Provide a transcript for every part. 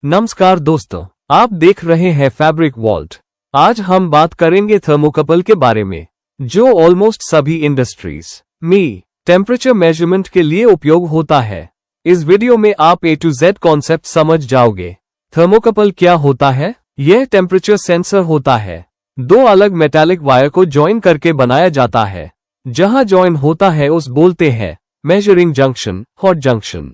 नमस्कार दोस्तों, आप देख रहे हैं फैब्रिक वॉल्ट। आज हम बात करेंगे थर्मोकपल के बारे में, जो ऑलमोस्ट सभी इंडस्ट्रीज में टेम्परेचर मेजरमेंट के लिए उपयोग होता है। इस वीडियो में आप A to Z कॉन्सेप्ट समझ जाओगे। थर्मोकपल क्या होता है? यह टेम्परेचर सेंसर होता है। दो अलग मेटालिक वायर को ज्वाइन करके बनाया जाता है। जहां ज्वाइन होता है उस बोलते हैं measuring junction, hot junction,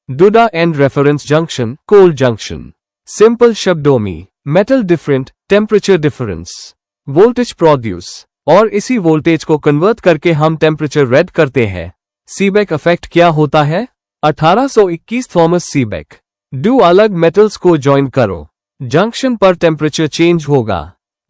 DUDA and reference junction, cold junction. Simple शब्दों में metal different, temperature difference, voltage produce, और इसी वोल्टेज को कन्वर्ट करके हम टेम्परेचर रेड करते हैं। सीबेक इफेक्ट क्या होता है? 1821 थॉमस सीबेक। दो अलग मेटल्स को ज्वाइन करो, जंक्शन पर टेम्परेचर चेंज होगा,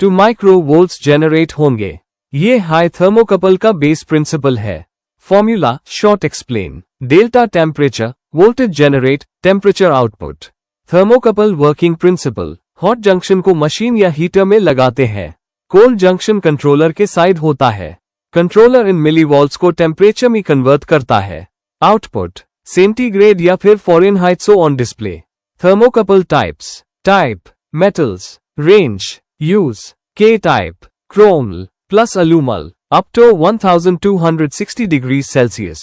2 माइक्रो वोल्ट्स जेनरेट होंगे। ये हाई थर्मोकपल का बेस प्रिंसिपल है। Formula short explain, delta temperature, voltage generate, temperature output. Thermocouple working principle, hot junction को मशीन या हीटर में लगाते हैं। कोल्ड जंक्शन कंट्रोलर के साइड होता है। कंट्रोलर इन मिलीवॉल्ट्स को टेम्परेचर में कन्वर्ट करता है। आउटपुट सेंटीग्रेड या फिर fahrenheit on display. Thermocouple types, type, metals, range, use, के type, chrome plus alumel up to 1260 degrees Celsius,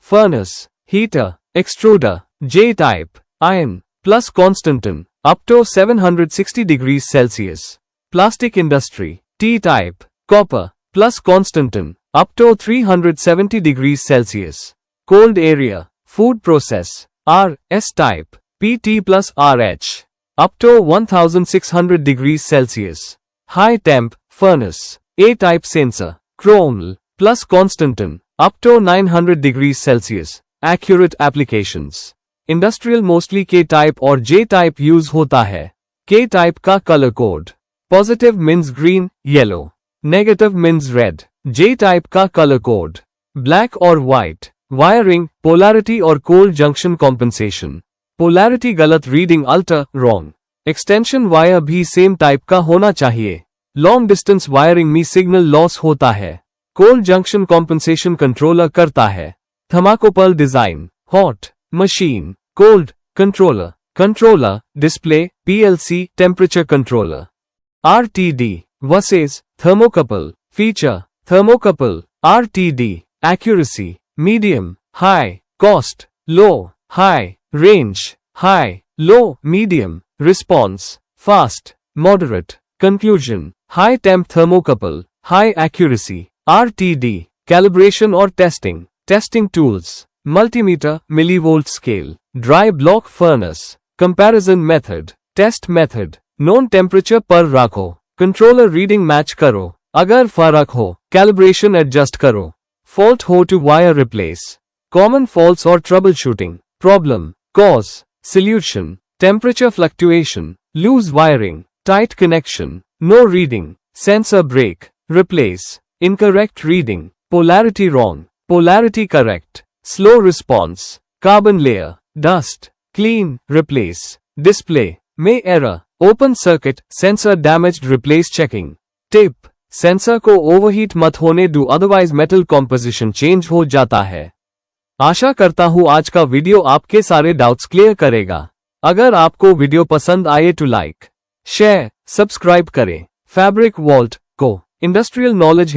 furnace, heater, extruder, J type, iron, plus Constantan, up to 760 degrees Celsius, plastic industry, T type, copper, plus Constantan, up to 370 degrees Celsius, cold area, food process, R, S type, PT plus RH, up to 1600 degrees Celsius, high temp, furnace, A type sensor, Chrome plus Constantan, up to 900 degrees Celsius, accurate applications. Industrial mostly K type और J type use होता है। K type का colour code positive means green, yellow, negative means red. J type का colour code black और white. Wiring, polarity और cold junction compensation. Polarity गलत reading, alter, wrong. Extension wire भी same type का होना चाहिए। लॉन्ग डिस्टेंस वायरिंग में signal loss होता है। कोल्ड जंक्शन कॉम्पेंसेशन कंट्रोलर करता है। Thermocouple design, hot machine, cold controller, controller display, PLC temperature controller. RTD versus thermocouple feature. Thermocouple RTD accuracy medium, high, cost low, high, range high, लो, medium, response fast, moderate. Conclusion, high temp thermocouple, high accuracy, RTD, calibration और testing, testing tools, multimeter, millivolt scale, dry block furnace, comparison method, test method, known temperature पर रखो, controller reading match करो, अगर फर्क हो, calibration adjust करो, fault हो to wire replace, common faults और troubleshooting, problem, cause, solution, temperature fluctuation, loose wiring, tight connection, no reading, sensor break, replace, incorrect reading, polarity wrong, polarity correct, slow response, carbon layer, dust, clean, replace, display, may error, open circuit, sensor damaged, replace checking. Tip, sensor को overheat मत होने दो, otherwise metal composition change हो जाता है। आशा करता हूँ आज का वीडियो आपके सारे डाउट्स क्लियर करेगा। अगर आपको वीडियो पसंद आए तो लाइक, शेयर, सब्सक्राइब करें। फैब्रिक वॉल्ट को इंडस्ट्रियल नॉलेज